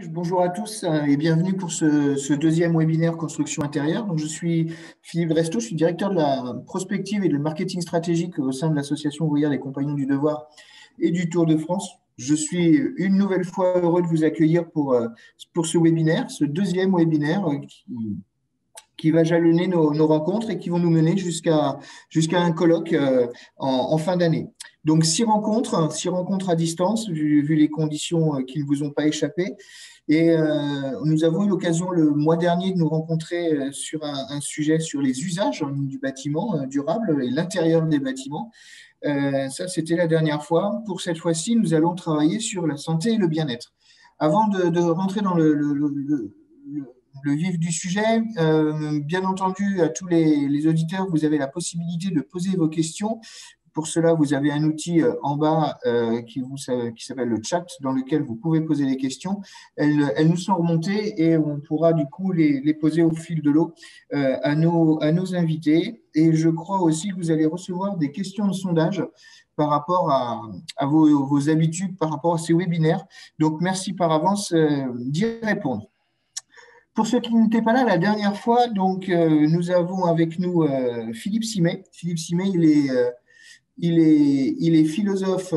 Bonjour à tous et bienvenue pour ce deuxième webinaire construction intérieure. Donc, je suis Philippe Dresto, je suis directeur de la prospective et de marketing stratégique au sein de l'association ouvrière des Compagnons du Devoir et du Tour de France. Je suis une nouvelle fois heureux de vous accueillir pour ce webinaire, ce deuxième webinaire qui va jalonner nos rencontres et qui vont nous mener jusqu'à un colloque en fin d'année. Donc, six rencontres à distance, vu les conditions qui ne vous ont pas échappé. Et nous avons eu l'occasion le mois dernier de nous rencontrer sur un sujet sur les usages du bâtiment durable et l'intérieur des bâtiments. Ça, c'était la dernière fois. Pour cette fois-ci, nous allons travailler sur la santé et le bien-être. Avant de rentrer dans le vif du sujet, bien entendu, à tous les auditeurs, vous avez la possibilité de poser vos questions. Pour cela, vous avez un outil en bas qui s'appelle le chat, dans lequel vous pouvez poser des questions. Elles nous sont remontées et on pourra du coup les poser au fil de l'eau à nos invités. Et je crois aussi que vous allez recevoir des questions de sondage par rapport à vos habitudes, par rapport à ces webinaires. Donc, merci par avance d'y répondre. Pour ceux qui n'étaient pas là la dernière fois, donc, nous avons avec nous Philippe Simet. Philippe Simet, il est philosophe.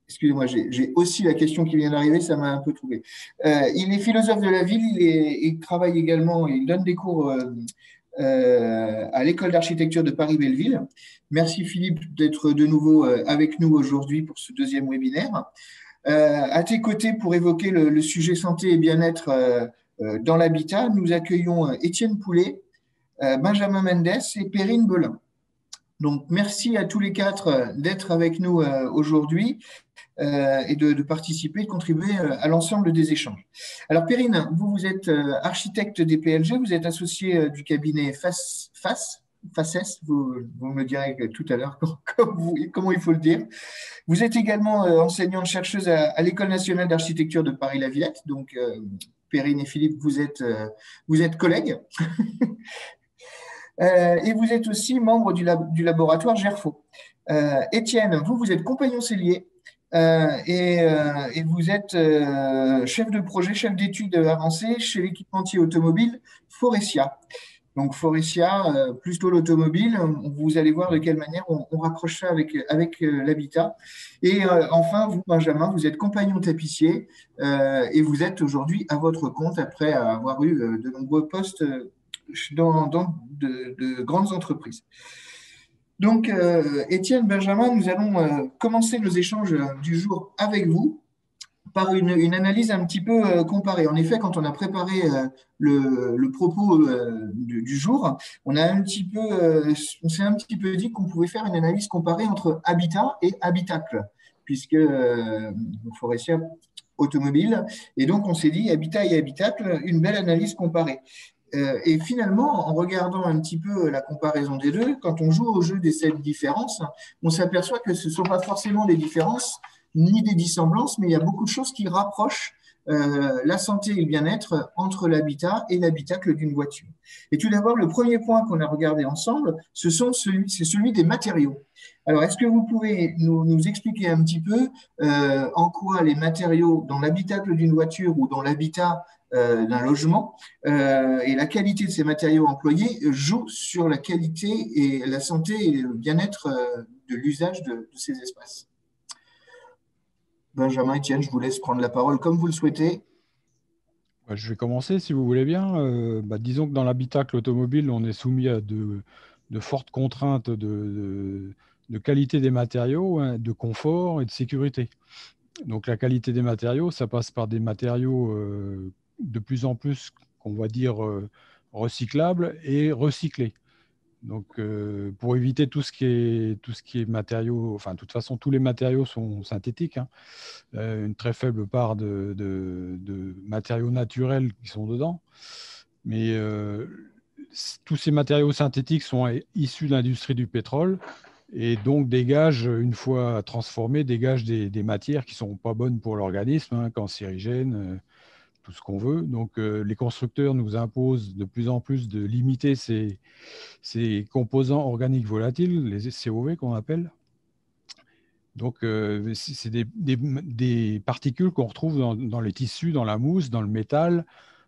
Excusez-moi, j'ai aussi la question qui vient d'arriver, ça m'a un peu troublé. Il est philosophe de la ville, il travaille également, il donne des cours à l'école d'architecture de Paris-Belleville. Merci Philippe d'être de nouveau avec nous aujourd'hui pour ce deuxième webinaire. À tes côtés, pour évoquer le sujet santé et bien-être dans l'habitat, nous accueillons Étienne Poulet, Benjamin Mendes et Perrine Belin. Donc, merci à tous les quatre d'être avec nous aujourd'hui et de participer, de contribuer à l'ensemble des échanges. Alors, Perrine, vous êtes architecte des PLG, vous êtes associée du cabinet FACES, vous me direz tout à l'heure comment il faut le dire. Vous êtes également enseignante-chercheuse à l'École nationale d'architecture de Paris-la-Villette. Donc, Perrine et Philippe, vous êtes collègues. Et vous êtes aussi membre du laboratoire GERFO. Étienne, vous êtes compagnon cellier et vous êtes chef de projet, chef d'études avancées chez l'équipementier automobile Faurecia. Donc Faurecia, plutôt l'automobile, vous allez voir de quelle manière on raccroche ça avec l'habitat. Et enfin, vous, Benjamin, vous êtes compagnon tapissier et vous êtes aujourd'hui à votre compte après avoir eu de nombreux postes dans de grandes entreprises. Donc, Étienne, Benjamin, nous allons commencer nos échanges du jour avec vous par une analyse un petit peu comparée. En effet, quand on a préparé le propos du jour, on s'est un petit peu dit qu'on pouvait faire une analyse comparée entre habitat et habitacle, puisque Faurecia automobile, et donc on s'est dit habitat et habitacle, une belle analyse comparée. Et finalement, en regardant un petit peu la comparaison des deux, quand on joue au jeu des 7 différences, on s'aperçoit que ce ne sont pas forcément des différences ni des dissemblances, mais il y a beaucoup de choses qui rapprochent la santé et le bien-être entre l'habitat et l'habitacle d'une voiture. Et tout d'abord, le premier point qu'on a regardé ensemble, c'est celui des matériaux. Alors, est-ce que vous pouvez nous expliquer un petit peu en quoi les matériaux dans l'habitacle d'une voiture ou dans l'habitat d'un logement et la qualité de ces matériaux employés jouent sur la qualité et la santé et le bien-être de l'usage de ces espaces? Benjamin, Étienne, je vous laisse prendre la parole comme vous le souhaitez. Je vais commencer si vous voulez bien. Disons que dans l'habitacle automobile, on est soumis à de fortes contraintes de qualité des matériaux, hein, de confort et de sécurité. Donc la qualité des matériaux, ça passe par des matériaux de plus en plus, qu'on va dire, recyclables et recyclés. Donc, pour éviter tout ce qui est matériaux, enfin, de toute façon, tous les matériaux sont synthétiques, hein. Une très faible part de matériaux naturels qui sont dedans. Mais tous ces matériaux synthétiques sont issus de l'industrie du pétrole et donc dégagent, une fois transformés, dégagent des matières qui ne sont pas bonnes pour l'organisme, hein, cancérigènes, tout ce qu'on veut. Donc, les constructeurs nous imposent de plus en plus de limiter ces composants organiques volatiles, les COV qu'on appelle. Donc, c'est des particules qu'on retrouve dans les tissus, dans la mousse, dans le métal,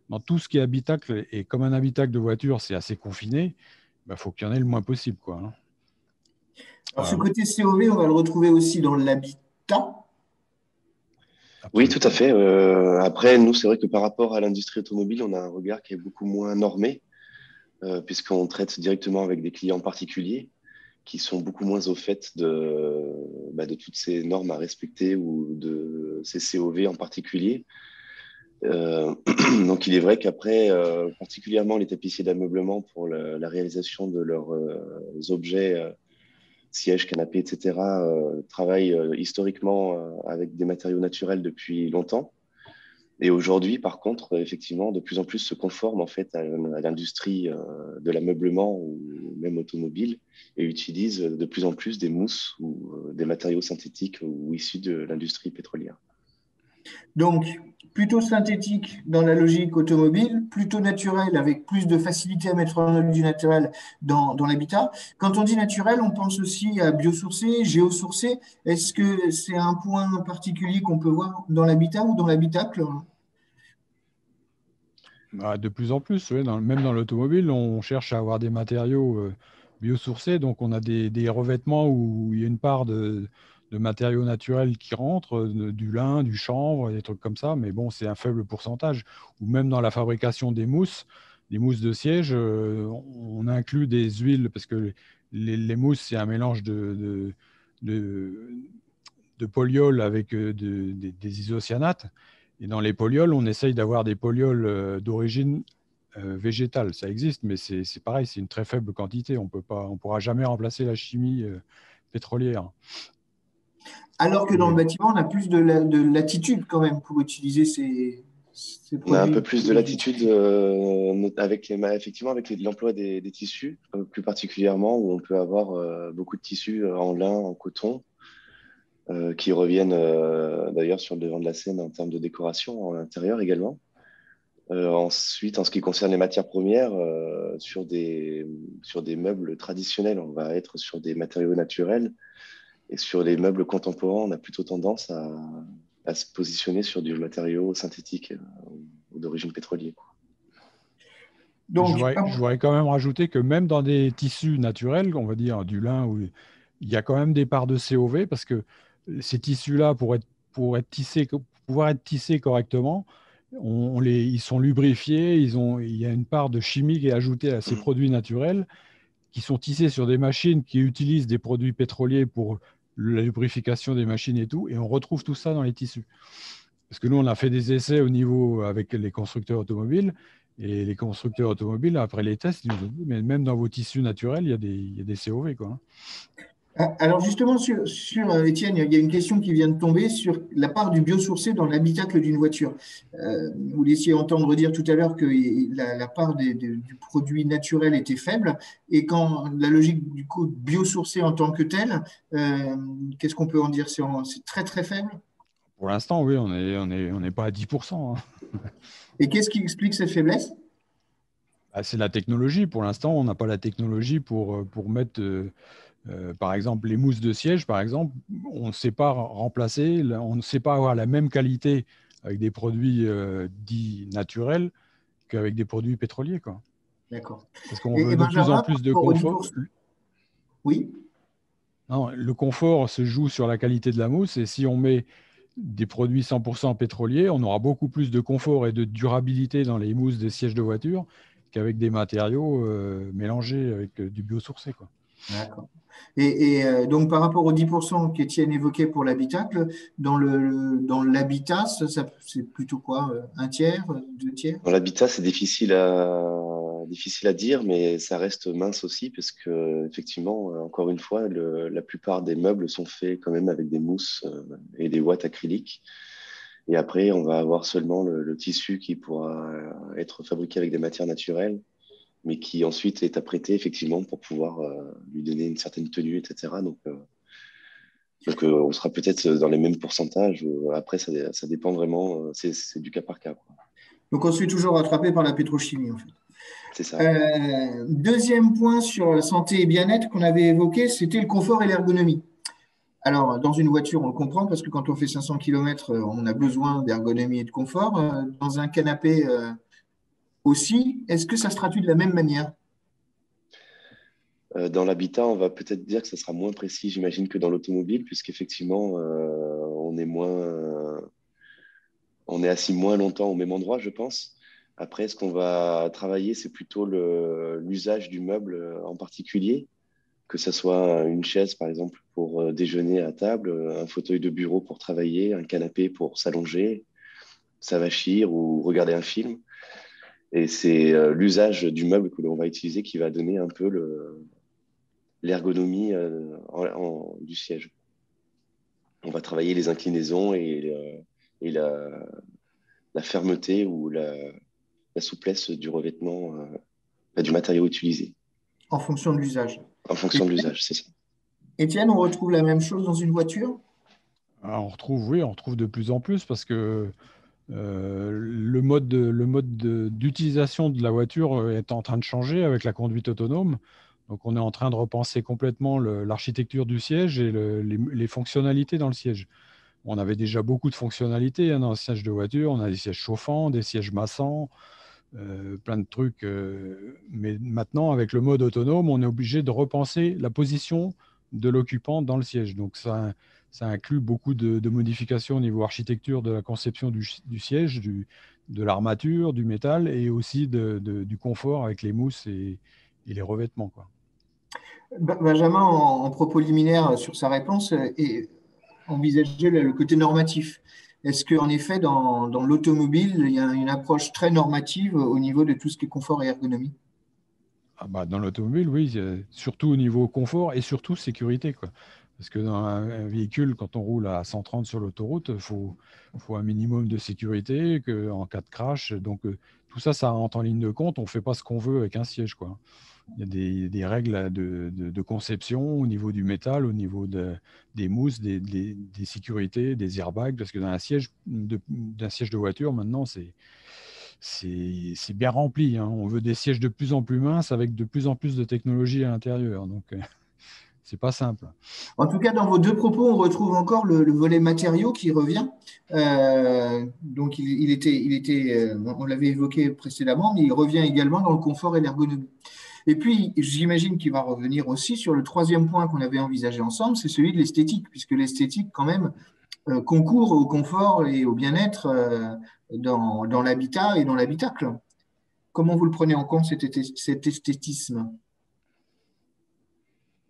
dans tout ce qui est habitacle. Et comme un habitacle de voiture, c'est assez confiné, il faut qu'il y en ait le moins possible, quoi, hein. Alors, ce côté COV, on va le retrouver aussi dans l'habitat. Oui, tout à Absolument. fait. Après, nous, c'est vrai que par rapport à l'industrie automobile, on a un regard qui est beaucoup moins normé, puisqu'on traite directement avec des clients particuliers qui sont beaucoup moins au fait de toutes ces normes à respecter ou de ces COV en particulier. Donc, il est vrai qu'après, particulièrement les tapissiers d'ameublement pour la réalisation de leurs objets, sièges, canapés, etc., travaillent historiquement avec des matériaux naturels depuis longtemps. Et aujourd'hui, par contre, effectivement, de plus en plus se conforment en fait à l'industrie de l'ameublement ou même automobile et utilisent de plus en plus des mousses ou des matériaux synthétiques ou issus de l'industrie pétrolière. Donc, plutôt synthétique dans la logique automobile, plutôt naturel avec plus de facilité à mettre en œuvre du naturel dans l'habitat. Quand on dit naturel, on pense aussi à biosourcé, géosourcé. Est-ce que c'est un point particulier qu'on peut voir dans l'habitat ou dans l'habitacle? De plus en plus, ouais, même dans l'automobile, on cherche à avoir des matériaux biosourcés. Donc, on a des revêtements où il y a une part de matériaux naturels qui rentrent, du lin, du chanvre, des trucs comme ça. Mais bon, c'est un faible pourcentage. Ou même dans la fabrication des mousses de siège, on inclut des huiles parce que les mousses, c'est un mélange de, de polyols avec des isocyanates. Et dans les polyols, on essaye d'avoir des polyols d'origine végétale. Ça existe, mais c'est pareil, c'est une très faible quantité. On pourra jamais remplacer la chimie pétrolière. Alors que dans le bâtiment, on a plus de latitude quand même pour utiliser ces On a un produits. peu plus de latitude effectivement avec l'emploi des tissus, plus particulièrement où on peut avoir beaucoup de tissus en lin, en coton, qui reviennent d'ailleurs sur le devant de la scène en termes de décoration à l'intérieur également. Ensuite, en ce qui concerne les matières premières, sur des meubles traditionnels, on va être sur des matériaux naturels. Et sur les meubles contemporains, on a plutôt tendance à se positionner sur du matériau synthétique ou d'origine pétrolière. Donc, je voudrais quand même rajouter que même dans des tissus naturels, on va dire du lin, il y a quand même des parts de COV parce que ces tissus-là, pour pouvoir être tissés correctement, ils sont lubrifiés, il y a une part de chimie qui est ajoutée à ces produits naturels qui sont tissés sur des machines qui utilisent des produits pétroliers pour la lubrification des machines et tout, et on retrouve tout ça dans les tissus. Parce que nous, on a fait des essais au niveau avec les constructeurs automobiles, et les constructeurs automobiles, après les tests, ils nous ont dit, mais même dans vos tissus naturels, il y a des COV, quoi. Alors justement, Étienne, il y a une question qui vient de tomber sur la part du biosourcé dans l'habitacle d'une voiture. Vous laissiez entendre dire tout à l'heure que la part du produit naturel était faible, et quand la logique du coup biosourcé en tant que tel, qu'est-ce qu'on peut en dire? C'est très très faible? Pour l'instant, oui, on n'est pas à 10%, hein. Et qu'est-ce qui explique cette faiblesse? C'est la technologie. Pour l'instant, on n'a pas la technologie pour mettre... par exemple, les mousses de siège, par exemple, on ne sait pas remplacer, on ne sait pas avoir la même qualité avec des produits dits naturels qu'avec des produits pétroliers, quoi. D'accord. Parce qu'on Et veut de plus en Benjamin, par plus de rapport au confort. 10%, oui. Non, le confort se joue sur la qualité de la mousse, et si on met des produits 100% pétroliers, on aura beaucoup plus de confort et de durabilité dans les mousses des sièges de voiture qu'avec des matériaux mélangés avec du biosourcé, quoi. D'accord. Et donc, par rapport aux 10% qu'Étienne évoquait pour l'habitacle, dans l'habitat, c'est plutôt quoi? Un tiers, deux tiers? Dans l'habitat, c'est difficile à dire, mais ça reste mince aussi, parce que effectivement, encore une fois, la plupart des meubles sont faits quand même avec des mousses et des ouates acryliques. Et après, on va avoir seulement le tissu qui pourra être fabriqué avec des matières naturelles, mais qui ensuite est apprêté effectivement pour pouvoir lui donner une certaine tenue, etc. Donc, on sera peut-être dans les mêmes pourcentages. Après, ça dépend vraiment. C'est du cas par cas, quoi. Donc, on se fait toujours rattraper par la pétrochimie, en fait. C'est ça. Deuxième point sur santé et bien-être qu'on avait évoqué, c'était le confort et l'ergonomie. Alors, dans une voiture, on le comprend parce que quand on fait 500 km, on a besoin d'ergonomie et de confort. Dans un canapé aussi, est-ce que ça se traduit de la même manière? Dans l'habitat, on va peut-être dire que ça sera moins précis, j'imagine, que dans l'automobile, puisqu'effectivement, on est assis moins longtemps au même endroit, je pense. Après, ce qu'on va travailler, c'est plutôt l'usage du meuble en particulier, que ce soit une chaise, par exemple, pour déjeuner à table, un fauteuil de bureau pour travailler, un canapé pour s'allonger, s'avachir ou regarder un film. Et c'est l'usage du meuble que l'on va utiliser qui va donner un peu l'ergonomie du siège. On va travailler les inclinaisons et la fermeté ou la souplesse du revêtement, du matériau utilisé, En fonction de l'usage. en fonction de l'usage, c'est ça. Étienne, on retrouve la même chose dans une voiture? Ah, on retrouve de plus en plus parce que le mode d'utilisation de la voiture est en train de changer avec la conduite autonome. Donc, on est en train de repenser complètement l'architecture du siège et les fonctionnalités dans le siège. On avait déjà beaucoup de fonctionnalités dans le siège de voiture. On a des sièges chauffants, des sièges massants, plein de trucs. Mais maintenant, avec le mode autonome, on est obligé de repenser la position de l'occupant dans le siège. Donc, ça inclut beaucoup de modifications au niveau architecture de la conception du siège, de l'armature, du métal et aussi du confort avec les mousses et les revêtements, quoi. Benjamin, en propos liminaire sur sa réponse, envisageait le côté normatif. Est-ce qu'en effet, dans l'automobile, il y a une approche très normative au niveau de tout ce qui est confort et ergonomie? Ah bah, dans l'automobile, oui, surtout au niveau confort et surtout sécurité, quoi. Parce que dans un véhicule, quand on roule à 130 sur l'autoroute, faut un minimum de sécurité en cas de crash. Donc, tout ça, ça rentre en ligne de compte. On ne fait pas ce qu'on veut avec un siège, quoi. Il y a des règles de conception au niveau du métal, au niveau des mousses, des sécurités, des airbags, parce que dans d'un siège de voiture, maintenant, c'est bien rempli, hein. On veut des sièges de plus en plus minces avec de plus en plus de technologie à l'intérieur. Donc, c'est pas simple. En tout cas, dans vos deux propos, on retrouve encore le volet matériaux qui revient. Donc, on l'avait évoqué précédemment, mais il revient également dans le confort et l'ergonomie. Et puis, j'imagine qu'il va revenir aussi sur le troisième point qu'on avait envisagé ensemble, c'est celui de l'esthétique, puisque l'esthétique, quand même, concourt au confort et au bien-être dans l'habitat et dans l'habitacle. Comment vous le prenez en compte, cet esthétisme?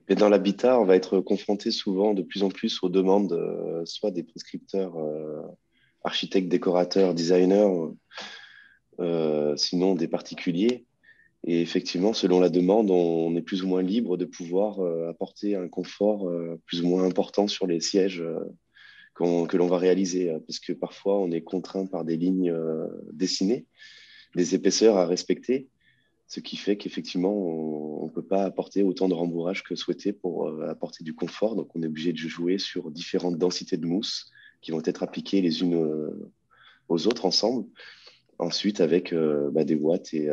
Et dans l'habitat, on va être confronté souvent de plus en plus aux demandes, soit des prescripteurs, architectes, décorateurs, designers, sinon des particuliers. Et effectivement, selon la demande, on est plus ou moins libre de pouvoir apporter un confort plus ou moins important sur les sièges que l'on va réaliser. Parce que parfois, on est contraint par des lignes dessinées, des épaisseurs à respecter, ce qui fait qu'effectivement, on ne peut pas apporter autant de rembourrage que souhaité pour apporter du confort. Donc, on est obligé de jouer sur différentes densités de mousse qui vont être appliquées les unes aux autres ensemble. Ensuite, avec des watts et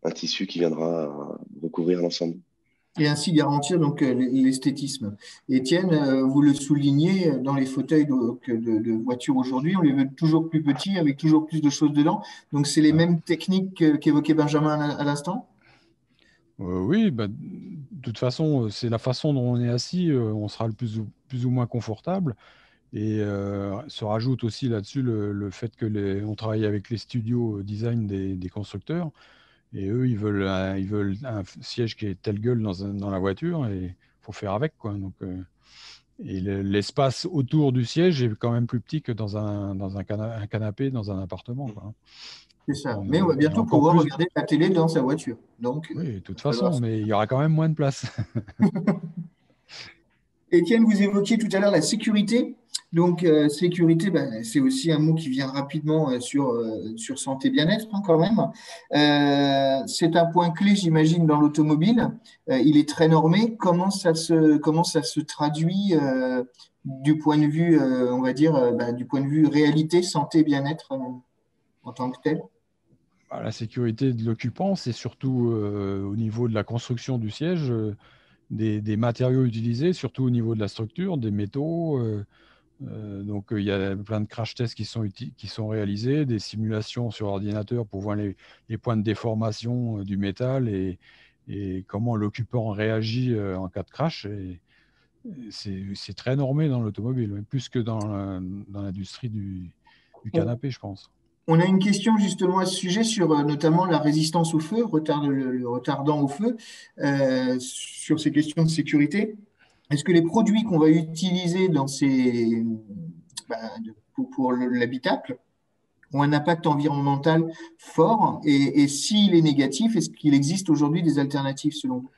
un tissu qui viendra recouvrir l'ensemble. Et ainsi garantir donc l'esthétisme. Étienne, vous le soulignez, dans les fauteuils de voiture aujourd'hui, on les veut toujours plus petits, avec toujours plus de choses dedans. Donc, c'est les Ouais. mêmes techniques qu'évoquait Benjamin à l'instant? Oui, bah, de toute façon, c'est la façon dont on est assis, on sera plus ou moins confortable. Et se rajoute aussi là-dessus le fait que on travaille avec les studios design des constructeurs. Et eux, ils veulent un siège qui est telle gueule dans la voiture et il faut faire avec, quoi. Donc, et l'espace autour du siège est quand même plus petit que un canapé dans un appartement, quoi. C'est Donc, ça. Mais on va il y a bientôt encore pouvoir plus. regarder la télé dans sa voiture. Donc, Oui, de toute il va falloir. façon, mais il y aura quand même moins de place. Étienne, vous évoquiez tout à l'heure la sécurité. Donc, sécurité, ben, c'est aussi un mot qui vient rapidement sur santé bien-être, hein, quand même. C'est un point clé, j'imagine, dans l'automobile. Il est très normé. Comment ça se traduit du point de vue, on va dire, du point de vue réalité, santé, bien-être en tant que tel? La sécurité de l'occupant, c'est surtout au niveau de la construction du siège. des matériaux utilisés, surtout au niveau de la structure, des métaux. Donc, il y a plein de crash tests qui sont réalisés, des simulations sur ordinateur pour voir les points de déformation du métal et comment l'occupant réagit en cas de crash. Et c'est très normé dans l'automobile, même plus que dans l'industrie du On, canapé, je pense. on a une question justement à ce sujet sur notamment la résistance au feu, le retardant au feu, sur ces questions de sécurité. Est-ce que les produits qu'on va utiliser ben, pour l'habitacle ont un impact environnemental fort? Et s'il est négatif, est-ce qu'il existe aujourd'hui des alternatives selon vous?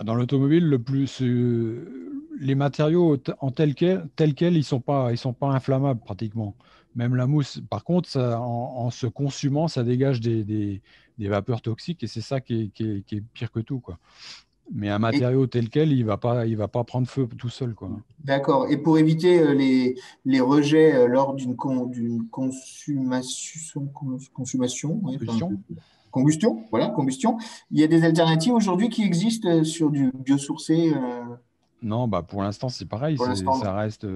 Dans l'automobile, les matériaux en tels quels, ils sont pas inflammables pratiquement. Même la mousse. Par contre, en se consumant, ça dégage des vapeurs toxiques et c'est ça qui est pire que tout, quoi. Mais un Et, matériau tel quel, il va pas prendre feu tout seul, quoi. d'accord. Et pour éviter les rejets lors d'une consommation, ouais, enfin, Combustion? combustion, voilà, combustion, il y a des alternatives aujourd'hui qui existent sur du biosourcé Non, bah pour l'instant, c'est pareil. pour l'instant. Ça reste,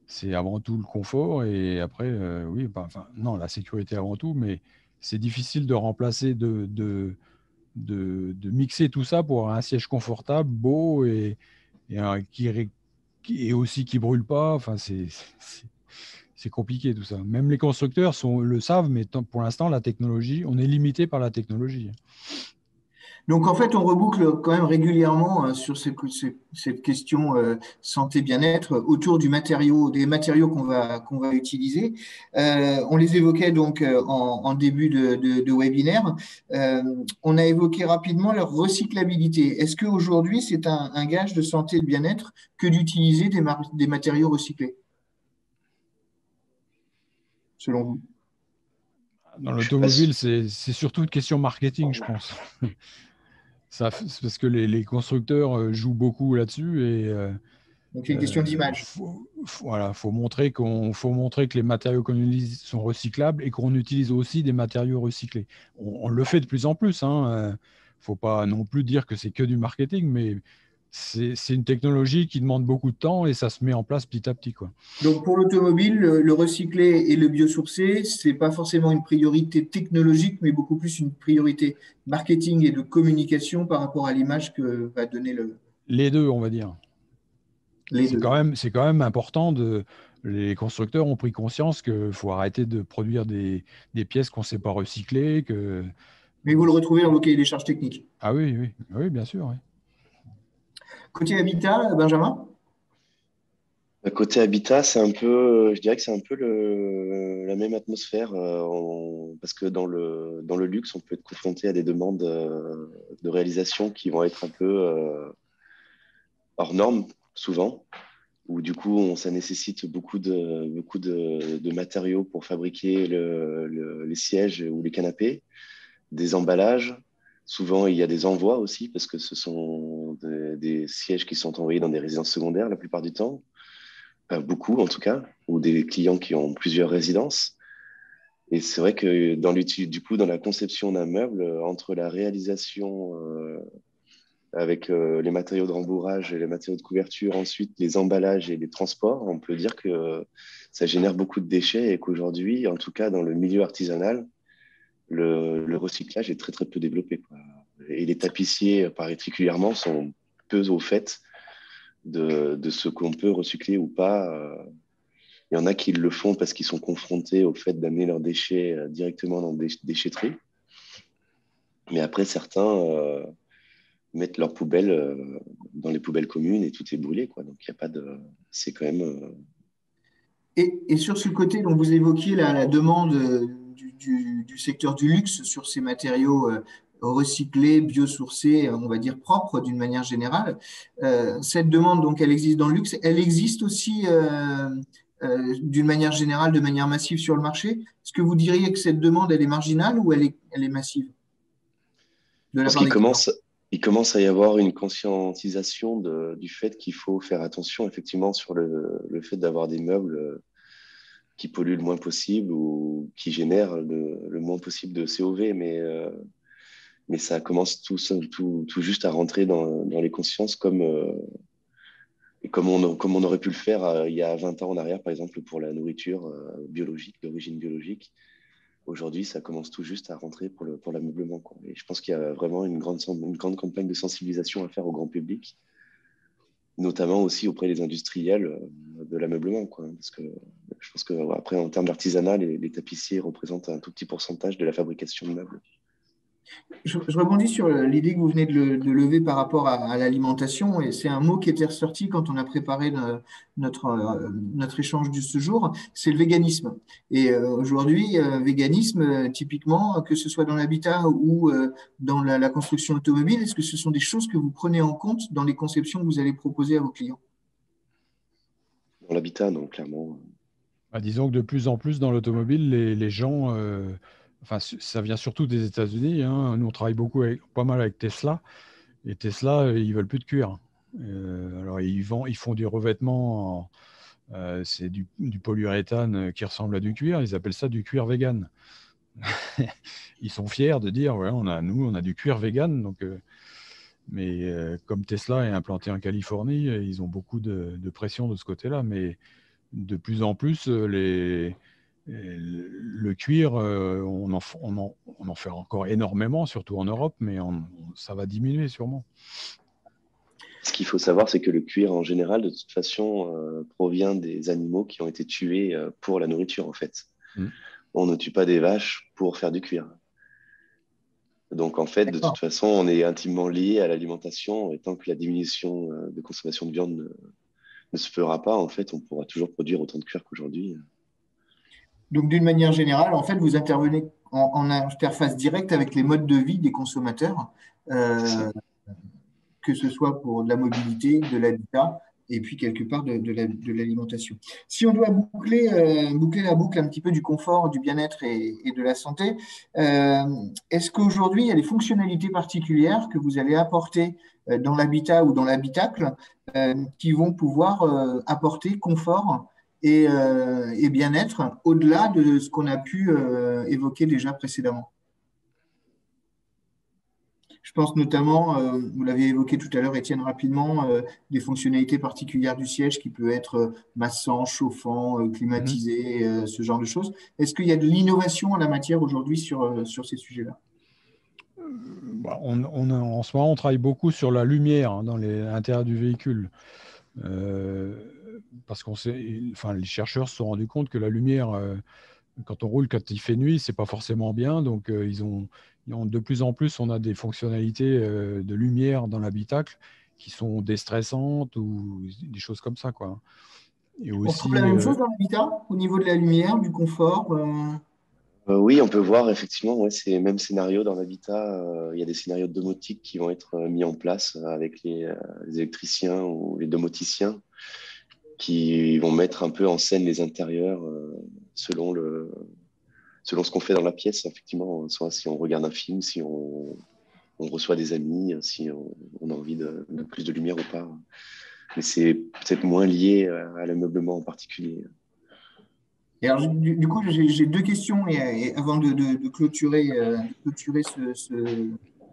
c'est avant tout le confort et après, oui, bah, enfin, non, la sécurité avant tout, mais c'est difficile de remplacer, de mixer tout ça pour un siège confortable, beau et et aussi qui brûle pas. Enfin, c'est compliqué tout ça. Même les constructeurs le savent, mais pour l'instant, la technologie, on est limité par la technologie. Donc, en fait, on reboucle quand même régulièrement sur cette question santé-bien-être autour des matériaux qu'on va utiliser. On les évoquait donc en début de webinaire. On a évoqué rapidement leur recyclabilité. Est-ce qu'aujourd'hui, c'est un gage de santé et de bien-être que d'utiliser des matériaux recyclés, selon vous? Dans Je suis pas sûr. l'automobile, c'est surtout une question marketing, je pense. C'est parce que les constructeurs jouent beaucoup là-dessus et Donc, c'est une question d'image. voilà, faut montrer que les matériaux qu'on utilise sont recyclables et qu'on utilise aussi des matériaux recyclés. On le fait de plus en plus, hein. Faut pas non plus dire que c'est que du marketing, mais c'est une technologie qui demande beaucoup de temps et ça se met en place petit à petit, quoi. Donc pour l'automobile, le recyclé et le biosourcé, c'est pas forcément une priorité technologique, mais beaucoup plus une priorité marketing et de communication par rapport à l'image que va donner Les deux, on va dire. les deux. C'est quand même important les constructeurs ont pris conscience qu'il faut arrêter de produire des pièces qu'on ne sait pas recycler. Mais vous le retrouvez dans vos cahiers des charges techniques. Ah oui, oui, oui, bien sûr. Oui. Côté habitat, Benjamin? Côté habitat, c'est un peu, je dirais que c'est un peu la même atmosphère, parce que dans le luxe, on peut être confronté à des demandes de réalisation qui vont être un peu hors normes, souvent, où du coup, ça nécessite beaucoup de matériaux pour fabriquer les sièges ou les canapés, des emballages. Souvent, il y a des envois aussi, parce que ce sont des sièges qui sont envoyés dans des résidences secondaires la plupart du temps. Beaucoup en tout cas, ou des clients qui ont plusieurs résidences. Et c'est vrai que du coup, dans la conception d'un meuble, entre la réalisation avec les matériaux de rembourrage et les matériaux de couverture, ensuite les emballages et les transports, on peut dire que ça génère beaucoup de déchets et qu'aujourd'hui, en tout cas dans le milieu artisanal, le recyclage est très très peu développé, quoi. Et les tapissiers particulièrement sont peu au fait de ce qu'on peut recycler ou pas. Il y en a qui le font parce qu'ils sont confrontés au fait d'amener leurs déchets directement dans des déchetteries. Mais après, certains mettent leurs poubelles dans les poubelles communes et tout est brûlé, quoi. Donc, il n'y a pas de. C'est quand même. Et sur ce côté, donc vous évoquiez la demande du secteur du luxe sur ces matériaux recyclés, biosourcés, on va dire propres d'une manière générale. Cette demande, donc, elle existe dans le luxe. Elle existe aussi d'une manière générale, de manière massive sur le marché. Est-ce que vous diriez que cette demande, elle est marginale ou elle est massive de Je la pense part des clients? il commence à y avoir une conscientisation du fait qu'il faut faire attention effectivement sur le fait d'avoir des meubles qui polluent le moins possible ou qui génèrent le moins possible de COV. Mais mais ça commence tout juste à rentrer dans les consciences comme on aurait pu le faire il y a 20 ans en arrière, par exemple, pour la nourriture biologique, d'origine biologique. Aujourd'hui, ça commence tout juste à rentrer pour l'ameublement, quoi. Et je pense qu'il y a vraiment une grande campagne de sensibilisation à faire au grand public, notamment aussi auprès des industriels de l'ameublement, quoi. Parce que je pense qu'après, en termes d'artisanat, les tapissiers représentent un tout petit pourcentage de la fabrication de meubles. Je rebondis sur l'idée que vous venez de lever par rapport à l'alimentation, et c'est un mot qui était ressorti quand on a préparé notre échange de ce jour, c'est le véganisme. Et aujourd'hui, véganisme, typiquement, que ce soit dans l'habitat ou dans la construction automobile, est-ce que ce sont des choses que vous prenez en compte dans les conceptions que vous allez proposer à vos clients? Dans l'habitat, non, clairement. Bah, disons que de plus en plus dans l'automobile, les gens, enfin, ça vient surtout des États-Unis, hein. Nous, on travaille pas mal avec Tesla. Et Tesla, ils veulent plus de cuir. Alors, ils font du revêtement, c'est du polyuréthane qui ressemble à du cuir. Ils appellent ça du cuir vegan. Ils sont fiers de dire, ouais, on a du cuir vegan. Donc, mais comme Tesla est implanté en Californie, ils ont beaucoup de pression de ce côté-là. Mais de plus en plus, le cuir, on en fait encore énormément, surtout en Europe, mais ça va diminuer sûrement. Ce qu'il faut savoir, c'est que le cuir, en général, de toute façon, provient des animaux qui ont été tués pour la nourriture, en fait. On ne tue pas des vaches pour faire du cuir. Donc, en fait, de toute façon, on est intimement lié à l'alimentation, et tant que la diminution de consommation de viande ne se fera pas, en fait, on pourra toujours produire autant de cuir qu'aujourd'hui. Donc, d'une manière générale, en fait, vous intervenez en interface directe avec les modes de vie des consommateurs, que ce soit pour de la mobilité, de l'habitat, et puis quelque part de l'alimentation. Si on doit boucler la boucle un petit peu du confort, du bien-être et de la santé, est-ce qu'aujourd'hui, il y a des fonctionnalités particulières que vous allez apporter dans l'habitat ou dans l'habitacle qui vont pouvoir apporter confort et bien-être au-delà de ce qu'on a pu évoquer déjà précédemment? Je pense notamment, vous l'avez évoqué tout à l'heure, Étienne, rapidement, des fonctionnalités particulières du siège qui peut être massant, chauffant, climatisé, ce genre de choses. Est-ce qu'il y a de l'innovation en la matière aujourd'hui sur ces sujets-là? En ce moment, on travaille beaucoup sur la lumière dans l'intérieur du véhicule. Parce les chercheurs se sont rendus compte que la lumière, quand on roule, quand il fait nuit, c'est pas forcément bien. Donc, de plus en plus, on a des fonctionnalités de lumière dans l'habitacle qui sont déstressantes ou des choses comme ça, quoi. Et on aussi, retrouve la même chose dans l'habitat, au niveau de la lumière, du confort Oui, on peut voir effectivement ces mêmes scénarios dans l'habitat. Il y a des scénarios de domotique qui vont être mis en place avec les électriciens ou les domoticiens qui vont mettre un peu en scène les intérieurs selon ce qu'on fait dans la pièce, effectivement, soit si on regarde un film, si on reçoit des amis, si on a envie de plus de lumière ou pas. Mais c'est peut-être moins lié à l'ameublement en particulier. Et alors, du coup, j'ai deux questions et avant de clôturer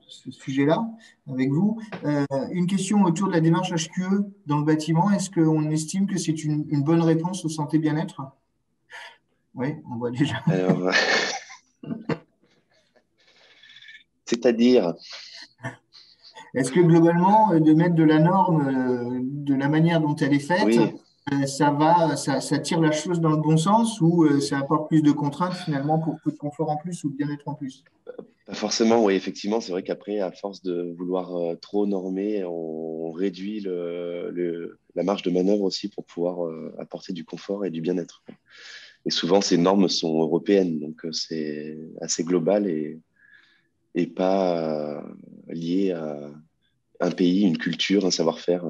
ce sujet-là avec vous. Une question autour de la démarche HQE dans le bâtiment. Est-ce qu'on estime que c'est une bonne réponse au santé bien-être? Oui, on voit déjà. Alors, c'est-à-dire, est-ce que globalement, de mettre de la norme de la manière dont elle est faite, oui, ça tire la chose dans le bon sens ou ça apporte plus de contraintes finalement pour peu de confort en plus ou de bien-être en plus? pas forcément, oui, effectivement, c'est vrai qu'après, à force de vouloir trop normer, on réduit la marge de manœuvre aussi pour pouvoir apporter du confort et du bien-être. Et souvent, ces normes sont européennes, donc c'est assez global et pas lié à un pays, une culture, un savoir-faire.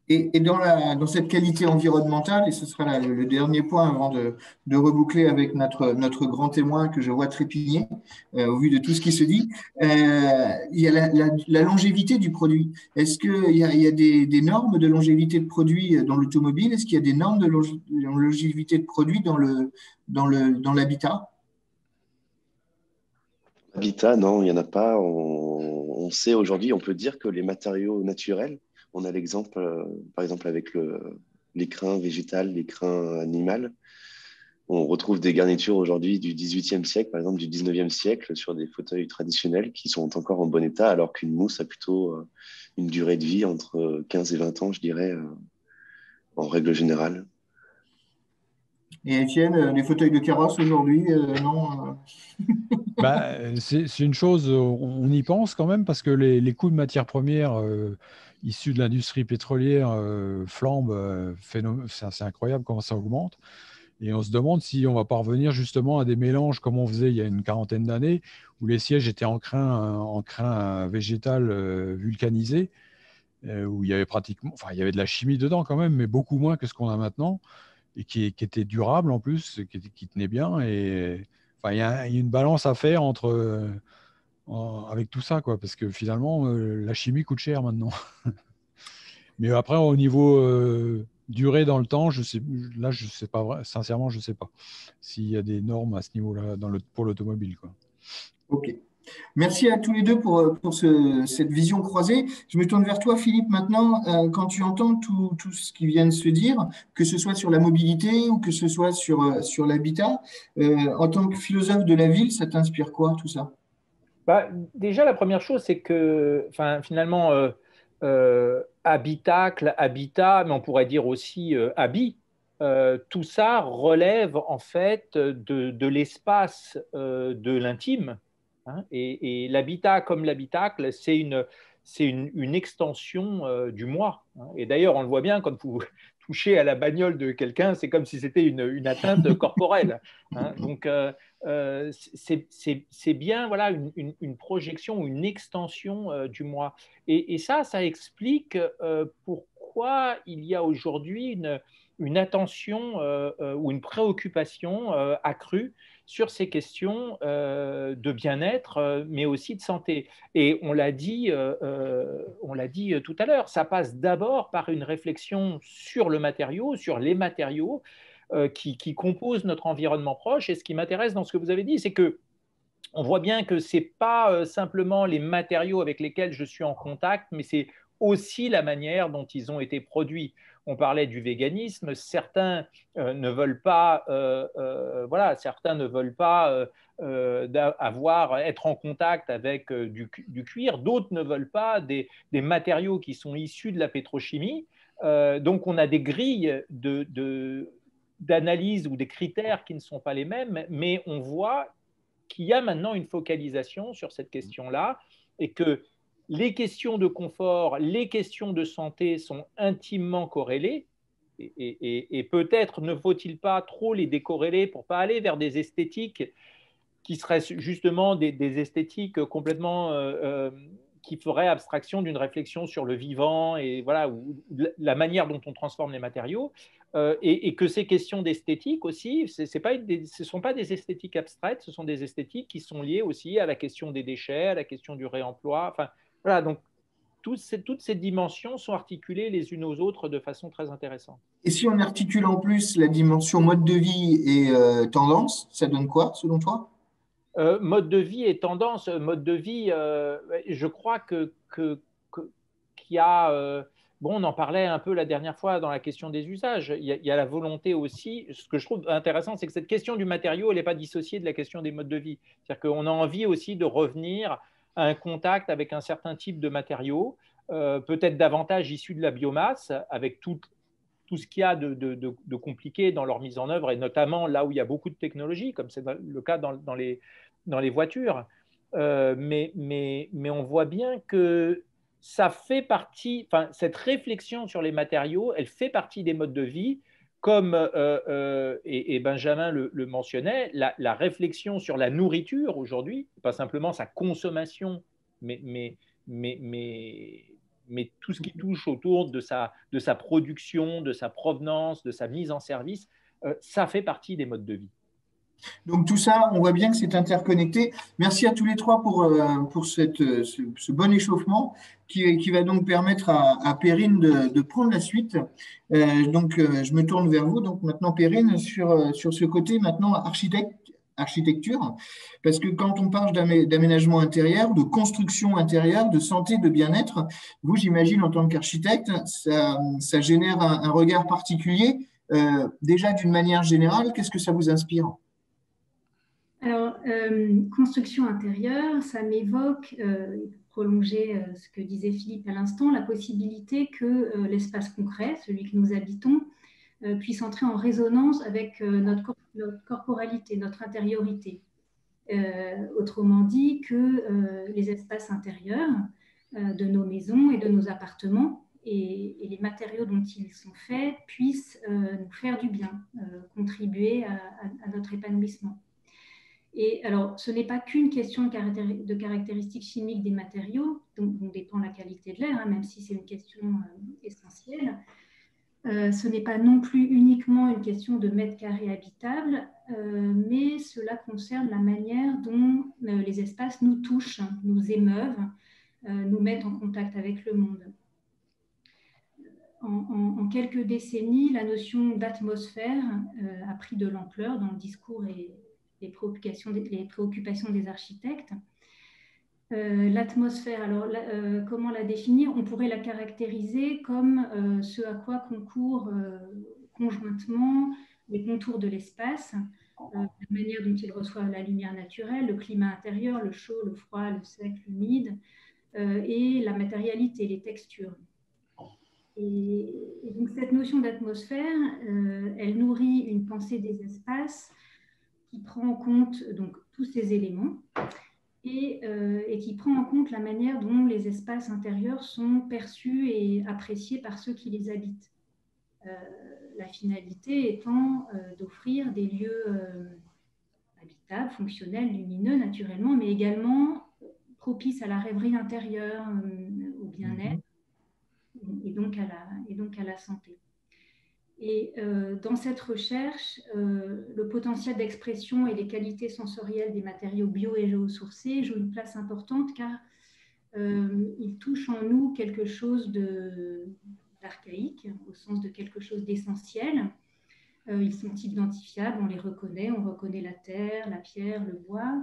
Et dans cette qualité environnementale, et ce sera le dernier point avant de reboucler avec notre grand témoin que je vois trépigner au vu de tout ce qui se dit, il y a la longévité du produit. Est-ce qu'il y a des normes de longévité de produit dans l'automobile? Est-ce qu'il y a des normes de longévité de produit dans l'habitat? Habitat, non, il n'y en a pas. On sait aujourd'hui, on peut dire que les matériaux naturels, on a l'exemple, par exemple, avec l'écrin végétal, l'écrin animal. On retrouve des garnitures aujourd'hui du XVIIIe siècle, par exemple du XIXe siècle, sur des fauteuils traditionnels qui sont encore en bon état, alors qu'une mousse a plutôt une durée de vie entre 15 et 20 ans, je dirais, en règle générale. Et Étienne, les fauteuils de carrosse aujourd'hui, non C'est une chose, on y pense quand même, parce que les coûts de matières premières issus de l'industrie pétrolière flambent. C'est incroyable comment ça augmente. Et on se demande si on va pas revenir justement à des mélanges comme on faisait il y a une quarantaine d'années, où les sièges étaient en crin végétal vulcanisé, où il y avait pratiquement, enfin, il y avait de la chimie dedans quand même, mais beaucoup moins que ce qu'on a maintenant, et qui était durable en plus, qui tenait bien. Et enfin, il y a une balance à faire avec tout ça, quoi, parce que finalement, la chimie coûte cher maintenant. Mais après, au niveau durée dans le temps, je sais pas sincèrement, je sais pas s'il y a des normes à ce niveau-là pour l'automobile, quoi. Ok. Merci à tous les deux pour cette vision croisée. Je me tourne vers toi, Philippe, maintenant. Quand tu entends tout ce qui vient de se dire, que ce soit sur la mobilité ou que ce soit sur l'habitat, en tant que philosophe de la ville, ça t'inspire quoi, tout ça? Déjà, la première chose, c'est que finalement, habitacle, habitat, mais on pourrait dire aussi habit, tout ça relève en fait de l'espace de l'intime, hein. Et l'habitat comme l'habitacle, c'est une extension du moi, hein. Et d'ailleurs, on le voit bien quand vous touchez à la bagnole de quelqu'un, c'est comme si c'était une atteinte corporelle, hein. Donc, c'est bien voilà, une projection ou une extension du moi. Et ça explique pourquoi il y a aujourd'hui une attention ou une préoccupation accrue sur ces questions de bien-être, mais aussi de santé. Et on l'a dit tout à l'heure, ça passe d'abord par une réflexion sur le matériau, sur les matériaux qui composent notre environnement proche. Et ce qui m'intéresse dans ce que vous avez dit, c'est que on voit bien que ce n'est pas simplement les matériaux avec lesquels je suis en contact, mais c'est aussi la manière dont ils ont été produits. On parlait du véganisme, certains ne veulent pas, certains ne veulent pas être en contact avec du cuir, d'autres ne veulent pas des matériaux qui sont issus de la pétrochimie. Donc on a des grilles d'analyse ou des critères qui ne sont pas les mêmes, mais on voit qu'il y a maintenant une focalisation sur cette question-là et que les questions de confort, les questions de santé sont intimement corrélées. Et peut-être ne faut-il pas trop les décorréler pour ne pas aller vers des esthétiques qui seraient justement des esthétiques complètement qui feraient abstraction d'une réflexion sur le vivant et voilà, ou la manière dont on transforme les matériaux. Et que ces questions d'esthétique aussi, ce ne sont pas des esthétiques abstraites, ce sont des esthétiques qui sont liées aussi à la question des déchets, à la question du réemploi. Enfin, voilà, donc toutes ces dimensions sont articulées les unes aux autres de façon très intéressante. Et si on articule en plus la dimension mode de vie et tendance, ça donne quoi, selon toi? Mode de vie et tendance, mode de vie, je crois qu'il y a... Bon, on en parlait un peu la dernière fois dans la question des usages. Il y a la volonté aussi. Ce que je trouve intéressant, c'est que cette question du matériau, elle n'est pas dissociée de la question des modes de vie. C'est-à-dire qu'on a envie aussi de revenir à un contact avec un certain type de matériaux, peut-être davantage issus de la biomasse, avec tout ce qu'il y a de compliqué dans leur mise en œuvre, et notamment là où il y a beaucoup de technologies, comme c'est le cas dans les voitures. Mais on voit bien que ça fait partie, cette réflexion sur les matériaux, elle fait partie des modes de vie, comme et Benjamin le mentionnait, la réflexion sur la nourriture aujourd'hui, pas simplement sa consommation, mais tout ce qui touche autour de sa production, de sa provenance, de sa mise en service, ça fait partie des modes de vie. Donc tout ça, on voit bien que c'est interconnecté. Merci à tous les trois pour ce bon échauffement qui va donc permettre à Perrine de prendre la suite. Je me tourne vers vous. Donc maintenant, Perrine, sur ce côté, maintenant, architecte architecture, parce que quand on parle d'aménagement intérieur, de construction intérieure, de santé, de bien-être, vous, j'imagine, en tant qu'architecte, ça génère un regard particulier. Déjà, d'une manière générale, qu'est-ce que ça vous inspire? Alors, construction intérieure, ça m'évoque, pour prolonger ce que disait Philippe à l'instant, la possibilité que l'espace concret, celui que nous habitons, puisse entrer en résonance avec notre corporalité, notre intériorité. Autrement dit, que les espaces intérieurs de nos maisons et de nos appartements et les matériaux dont ils sont faits puissent nous faire du bien, contribuer à notre épanouissement. Et alors, ce n'est pas qu'une question de caractéristiques chimiques des matériaux, dont dépend la qualité de l'air, hein, même si c'est une question essentielle. Ce n'est pas non plus uniquement une question de mètres carrés habitables, mais cela concerne la manière dont les espaces nous touchent, nous émeuvent, nous mettent en contact avec le monde. En quelques décennies, la notion d'atmosphère a pris de l'ampleur dans le discours et les préoccupations des architectes. L'atmosphère, alors comment la définir? On pourrait la caractériser comme ce à quoi concourent conjointement les contours de l'espace, la manière dont il reçoit la lumière naturelle, le climat intérieur, le chaud, le froid, le sec, l'humide, et la matérialité, les textures. Et donc cette notion d'atmosphère, elle nourrit une pensée des espaces qui prend en compte donc, tous ces éléments et qui prend en compte la manière dont les espaces intérieurs sont perçus et appréciés par ceux qui les habitent. La finalité étant d'offrir des lieux habitables, fonctionnels, lumineux naturellement, mais également propices à la rêverie intérieure, au bien-être et donc à la santé. Et dans cette recherche, le potentiel d'expression et les qualités sensorielles des matériaux bio et géosourcés jouent une place importante car ils touchent en nous quelque chose d'archaïque, au sens de quelque chose d'essentiel. Ils sont identifiables, on les reconnaît, on reconnaît la terre, la pierre, le bois.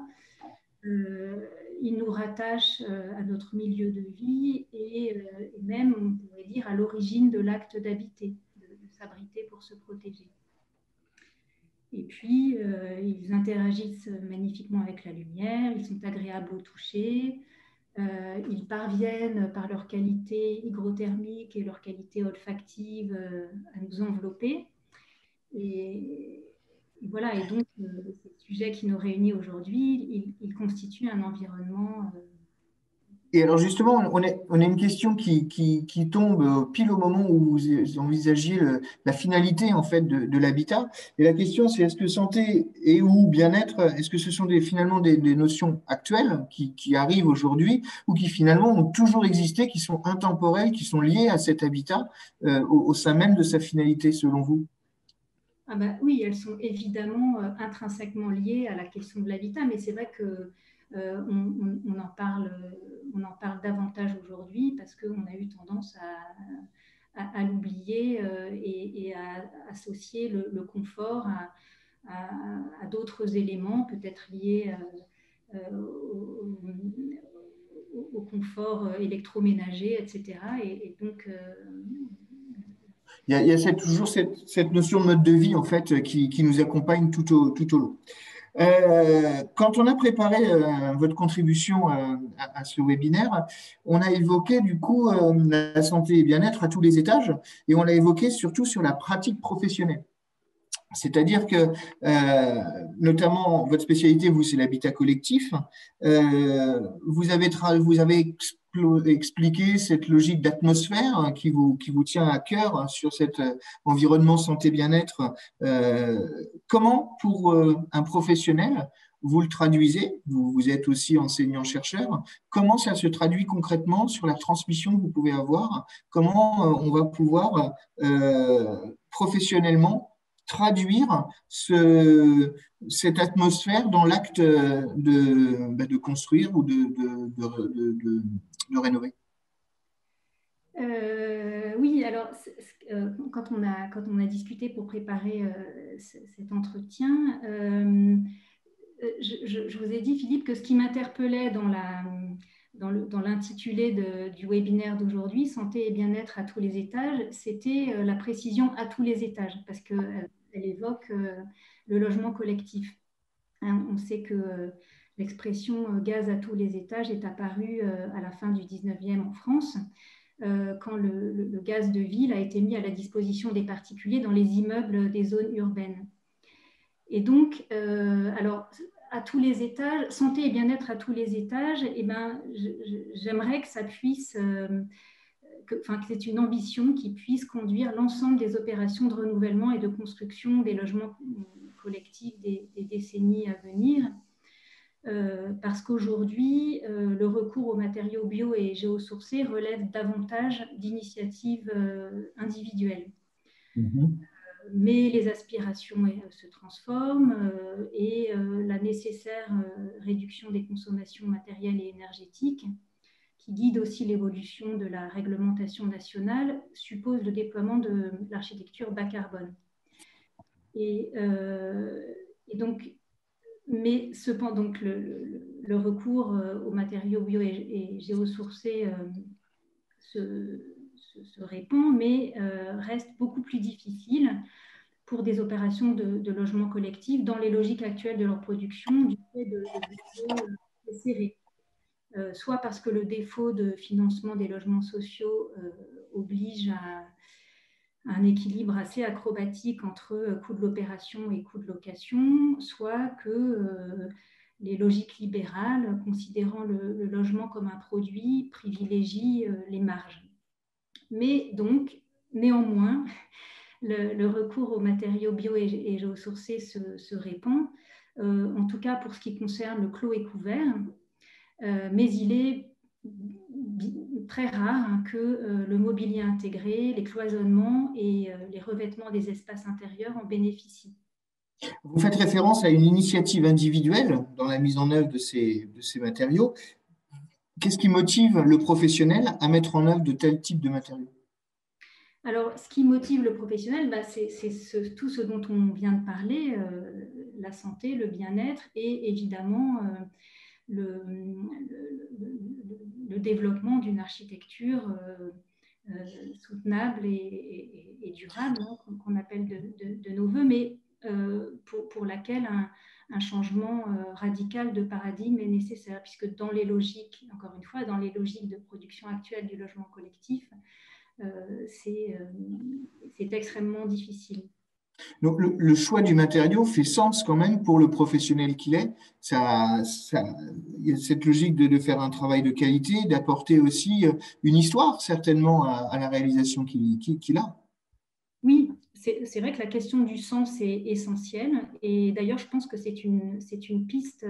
Ils nous rattachent à notre milieu de vie et même, on pourrait dire, à l'origine de l'acte d'habiter, de s'abriter pour se protéger. Et puis, ils interagissent magnifiquement avec la lumière, ils sont agréables au toucher, ils parviennent par leur qualité hygrothermique et leur qualité olfactive à nous envelopper. Et voilà, et donc, ce sujet qui nous réunit aujourd'hui, il constitue un environnement. Et alors justement, on a une question qui tombe pile au moment où vous envisagiez la finalité en fait de l'habitat. Et la question, c'est est-ce que santé et ou bien-être, est-ce que ce sont finalement des notions actuelles qui arrivent aujourd'hui ou qui finalement ont toujours existé, qui sont intemporelles, qui sont liées à cet habitat au sein même de sa finalité, selon vous? Ah bah, oui, elles sont évidemment intrinsèquement liées à la question de l'habitat, mais c'est vrai que on en parle davantage aujourd'hui parce qu'on a eu tendance à l'oublier et à associer le confort à d'autres éléments, peut-être liés au confort électroménager, etc. Et donc, il y a toujours cette notion de mode de vie en fait qui nous accompagne tout au long. Quand on a préparé votre contribution à ce webinaire, on a évoqué du coup la santé et bien-être à tous les étages et on l'a évoqué surtout sur la pratique professionnelle. C'est-à-dire que, notamment, votre spécialité, vous, c'est l'habitat collectif. Vous avez expliqué cette logique d'atmosphère qui vous tient à cœur sur cet environnement santé-bien-être. Comment, pour un professionnel, vous le traduisez? Vous êtes aussi enseignant-chercheur. Comment ça se traduit concrètement sur la transmission que vous pouvez avoir? Comment on va pouvoir professionnellement traduire cette atmosphère dans l'acte de construire ou de rénover? Oui, alors quand on a discuté pour préparer cet entretien, je vous ai dit, Philippe, que ce qui m'interpellait dans l'intitulé du webinaire d'aujourd'hui, Santé et bien-être à tous les étages, c'était la précision à tous les étages, parce qu'elle évoque le logement collectif. Hein, on sait que l'expression gaz à tous les étages est apparue à la fin du 19e en France, quand le gaz de ville a été mis à la disposition des particuliers dans les immeubles des zones urbaines. Et donc, alors, à tous les étages, santé et bien-être à tous les étages, eh ben, j'aimerais que ça puisse, que c'est une ambition qui puisse conduire l'ensemble des opérations de renouvellement et de construction des logements collectifs des décennies à venir. Parce qu'aujourd'hui, le recours aux matériaux bio et géosourcés relève davantage d'initiatives individuelles. Mais les aspirations se transforment et la nécessaire réduction des consommations matérielles et énergétiques, qui guide aussi l'évolution de la réglementation nationale, suppose le déploiement de l'architecture bas carbone. Et donc, mais cependant, donc le recours aux matériaux bio et géosourcés se répand, mais reste beaucoup plus difficile pour des opérations de logement collectif dans les logiques actuelles de leur production, du fait de budgets serrés. Soit parce que le défaut de financement des logements sociaux oblige à un équilibre assez acrobatique entre coût de l'opération et coût de location, soit que les logiques libérales, considérant le logement comme un produit, privilégient les marges. Mais donc, néanmoins, le recours aux matériaux bio et géosourcés se répand, en tout cas pour ce qui concerne le clos et couvert, mais il est très rare que le mobilier intégré, les cloisonnements et les revêtements des espaces intérieurs en bénéficient. Vous faites référence à une initiative individuelle dans la mise en œuvre de ces matériaux. Qu'est-ce qui motive le professionnel à mettre en œuvre de tels types de matériaux? Alors, ce qui motive le professionnel, c'est tout ce dont on vient de parler, la santé, le bien-être et évidemment le développement d'une architecture soutenable et durable, hein, qu'on appelle de nos voeux, mais pour laquelle un changement radical de paradigme est nécessaire, puisque dans les logiques, encore une fois, dans les logiques de production actuelle du logement collectif, c'est extrêmement difficile. Donc, le choix du matériau fait sens quand même pour le professionnel qu'il est. Il y a cette logique de faire un travail de qualité, d'apporter aussi une histoire certainement à la réalisation qu'il a. Oui, c'est vrai que la question du sens est essentielle. Et d'ailleurs, je pense que c'est une piste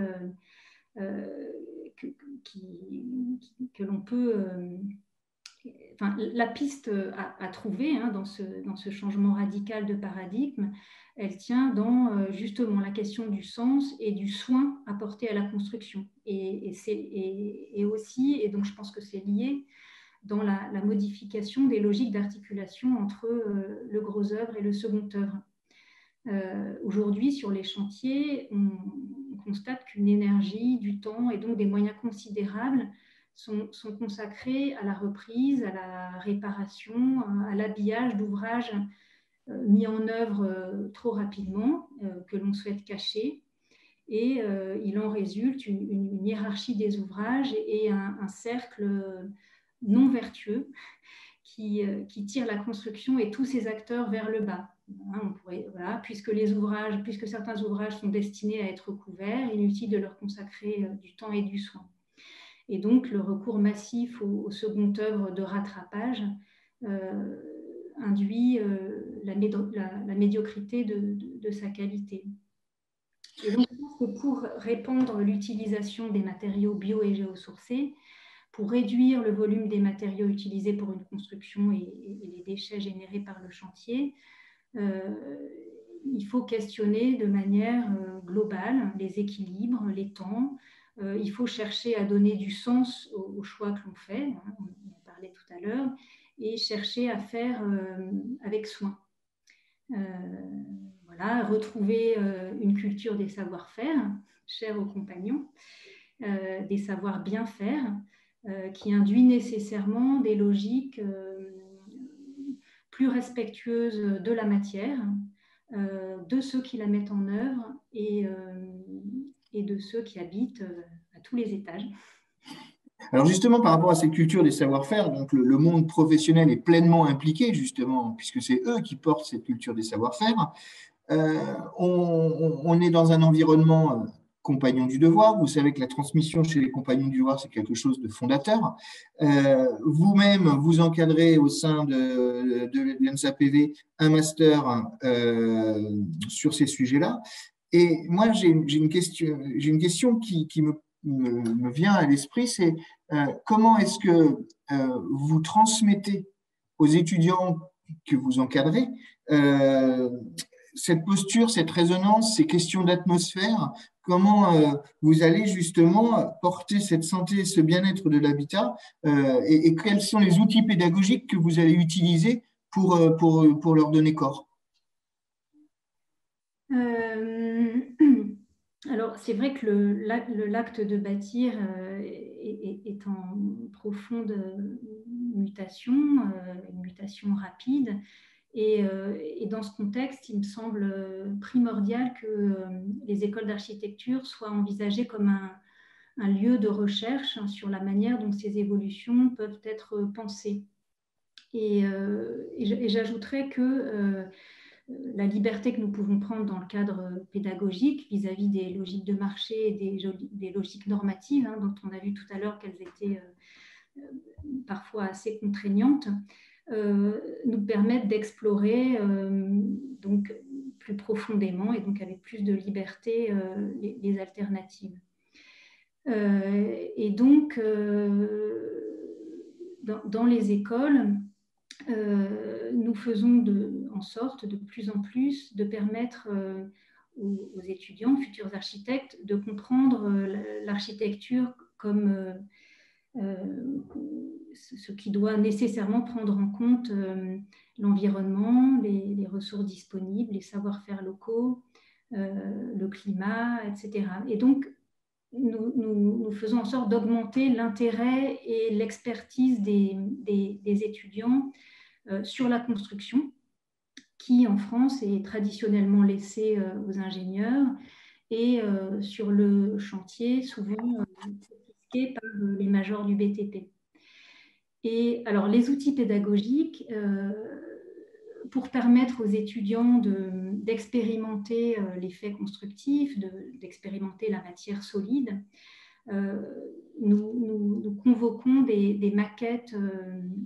que l'on peut... la piste à trouver dans ce changement radical de paradigme, elle tient dans justement la question du sens et du soin apporté à la construction. Et aussi, et donc je pense que c'est lié, dans la modification des logiques d'articulation entre le gros œuvre et le second œuvre. Aujourd'hui, sur les chantiers, on constate qu'une énergie, du temps et donc des moyens considérables sont consacrés à la reprise, à la réparation, à l'habillage d'ouvrages mis en œuvre trop rapidement, que l'on souhaite cacher. Et il en résulte une hiérarchie des ouvrages et un cercle non vertueux qui tire la construction et tous ses acteurs vers le bas. Puisque certains ouvrages sont destinés à être couverts, inutile de leur consacrer du temps et du soin. Et donc, le recours massif au second œuvre de rattrapage induit la médiocrité de sa qualité. Et donc, je pense que pour répandre l'utilisation des matériaux bio et géosourcés, pour réduire le volume des matériaux utilisés pour une construction et les déchets générés par le chantier, il faut questionner de manière globale les équilibres, les temps. Il faut chercher à donner du sens aux choix que l'on fait, hein, on en parlait tout à l'heure, et chercher à faire avec soin. voilà, retrouver une culture des savoir-faire, chère aux compagnons, des savoirs bien faire, qui induit nécessairement des logiques plus respectueuses de la matière, de ceux qui la mettent en œuvre et de ceux qui habitent à tous les étages. Alors justement, par rapport à cette culture des savoir-faire, donc le monde professionnel est pleinement impliqué, justement, puisque c'est eux qui portent cette culture des savoir-faire. On est dans un environnement compagnon du devoir. Vous savez que la transmission chez les compagnons du devoir, c'est quelque chose de fondateur. Vous-même, vous encadrez au sein de l'ENSAPV un master sur ces sujets-là. Et moi, j'ai une question qui me vient à l'esprit, c'est comment est-ce que vous transmettez aux étudiants que vous encadrez cette posture, cette résonance, ces questions d'atmosphère, comment vous allez justement porter cette santé et ce bien-être de l'habitat et quels sont les outils pédagogiques que vous allez utiliser pour leur donner corps? Alors, c'est vrai que l'acte de bâtir est en profonde mutation, une mutation rapide. Et dans ce contexte, il me semble primordial que les écoles d'architecture soient envisagées comme un lieu de recherche sur la manière dont ces évolutions peuvent être pensées. Et j'ajouterais que la liberté que nous pouvons prendre dans le cadre pédagogique vis-à-vis des logiques de marché et des logiques normatives, hein, dont on a vu tout à l'heure qu'elles étaient parfois assez contraignantes, nous permettent d'explorer donc plus profondément et donc avec plus de liberté les alternatives. Et donc, dans les écoles, nous faisons en sorte de plus en plus de permettre aux étudiants, futurs architectes, de comprendre l'architecture comme ce qui doit nécessairement prendre en compte l'environnement, les ressources disponibles, les savoir-faire locaux, le climat, etc. Et donc, nous faisons en sorte d'augmenter l'intérêt et l'expertise des étudiants sur la construction, qui en France est traditionnellement laissée aux ingénieurs, et sur le chantier, souvent confisqué par les majors du BTP. Et alors, les outils pédagogiques, pour permettre aux étudiants d'expérimenter l'effet constructif, d'expérimenter la matière solide, nous convoquons des maquettes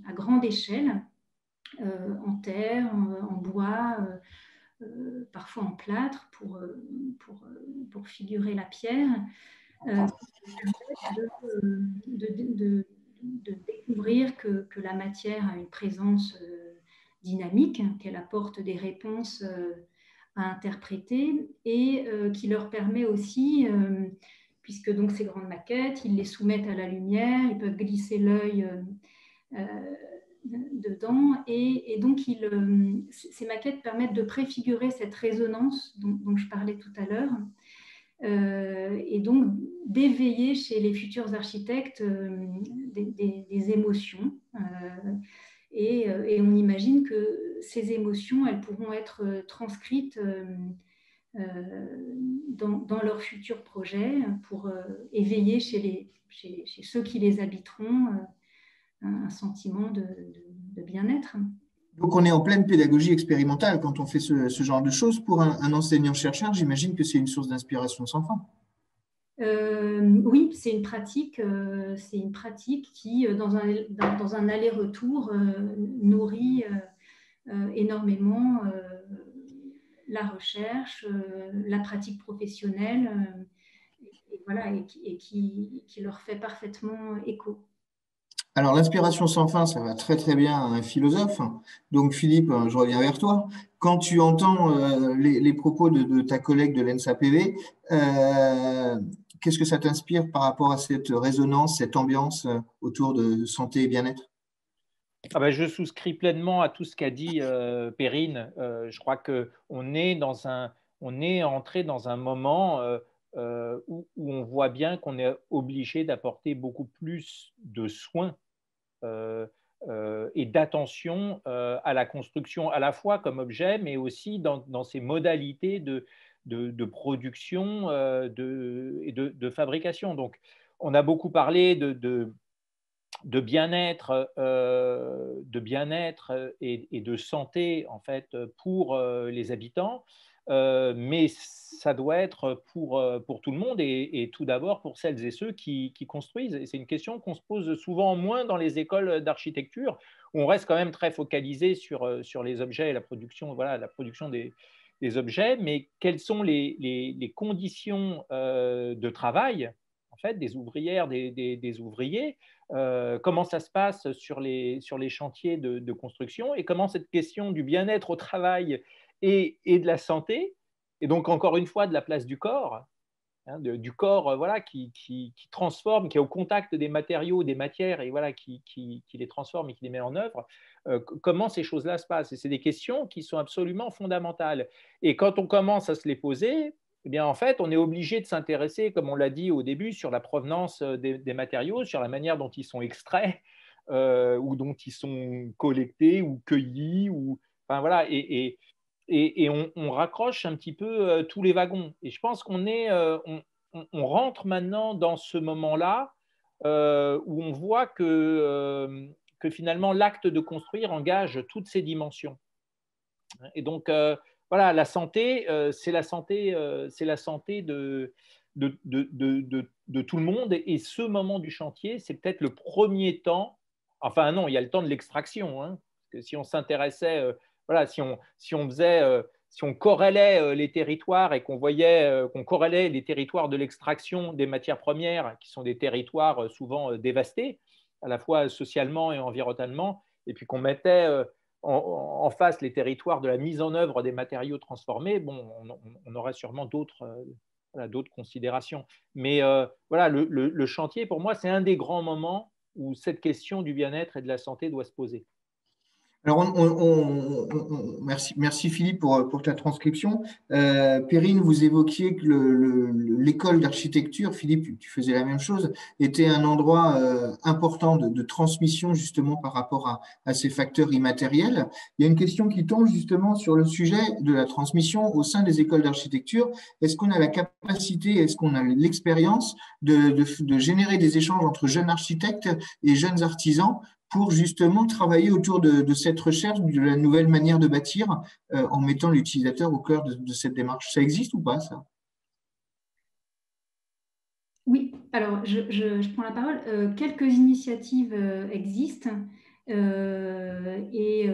à grande échelle, en terre, en bois, parfois en plâtre pour figurer la pierre, de découvrir que la matière a une présence dynamique, qu'elle apporte des réponses à interpréter et qui leur permet aussi, puisque donc ces grandes maquettes, ils les soumettent à la lumière, ils peuvent glisser l'œil dedans et donc ces maquettes permettent de préfigurer cette résonance dont je parlais tout à l'heure et donc d'éveiller chez les futurs architectes des émotions et on imagine que ces émotions, elles pourront être transcrites dans leurs futurs projets pour éveiller chez ceux qui les habiteront un sentiment de bien-être. Donc, on est en pleine pédagogie expérimentale quand on fait ce genre de choses. Pour un enseignant-chercheur, j'imagine que c'est une source d'inspiration sans fin. Oui, c'est une pratique qui, dans un aller-retour, nourrit énormément la recherche, la pratique professionnelle, et voilà, et qui leur fait parfaitement écho. Alors, l'inspiration sans fin, ça va très très bien à un philosophe. Donc, Philippe, je reviens vers toi. Quand tu entends les propos de ta collègue de l'ENSAPV, qu'est-ce que ça t'inspire par rapport à cette résonance, cette ambiance autour de santé et bien-être? Je souscris pleinement à tout ce qu'a dit Perrine. Je crois qu'on est entré dans un moment où on voit bien qu'on est obligé d'apporter beaucoup plus de soins et d'attention à la construction, à la fois comme objet, mais aussi dans ses modalités de production et de fabrication. Donc, on a beaucoup parlé de bien-être et de santé en fait pour les habitants, mais ça doit être pour tout le monde et tout d'abord pour celles et ceux qui construisent. Et c'est une question qu'on se pose souvent moins dans les écoles d'architecture, où on reste quand même très focalisé sur les objets et la production, voilà, la production des objets, mais quelles sont les conditions de travail en fait, des ouvrières, des ouvriers, comment ça se passe sur les chantiers de construction et comment cette question du bien-être au travail et de la santé, et donc encore une fois de la place du corps, hein, du corps voilà, qui transforme, qui est au contact des matériaux, des matières, et voilà, qui les transforme et qui les met en œuvre, comment ces choses-là se passent. Et c'est des questions qui sont absolument fondamentales. Et quand on commence à se les poser, eh bien, en fait, on est obligé de s'intéresser, comme on l'a dit au début, sur la provenance des matériaux, sur la manière dont ils sont extraits ou dont ils sont collectés ou cueillis. Enfin, voilà, et on raccroche un petit peu tous les wagons. Et je pense on rentre maintenant dans ce moment-là où on voit que finalement l'acte de construire engage toutes ces dimensions. Et donc, voilà, la santé, c'est la santé de tout le monde. Et ce moment du chantier, c'est peut-être le premier temps. Enfin, non, il y a le temps de l'extraction. Hein, parce que si on s'intéressait, voilà, si on corrélait les territoires et qu'on voyait qu'on corrélait les territoires de l'extraction des matières premières, qui sont des territoires souvent dévastés, à la fois socialement et environnementalement, et puis qu'on mettait en face les territoires de la mise en œuvre des matériaux transformés, bon, on aurait sûrement d'autres considérations. Mais voilà, le chantier, pour moi, c'est un des grands moments où cette question du bien-être et de la santé doit se poser. Alors, merci Philippe pour ta transcription. Perrine, vous évoquiez que l'école d'architecture, Philippe, tu faisais la même chose, était un endroit important de transmission justement par rapport à ces facteurs immatériels. Il y a une question qui tombe justement sur le sujet de la transmission au sein des écoles d'architecture. Est-ce qu'on a la capacité, est-ce qu'on a l'expérience de générer des échanges entre jeunes architectes et jeunes artisans pour justement travailler autour de cette recherche, de la nouvelle manière de bâtir, en mettant l'utilisateur au cœur de cette démarche. Ça existe ou pas, ça? Oui, alors je prends la parole. Quelques initiatives existent et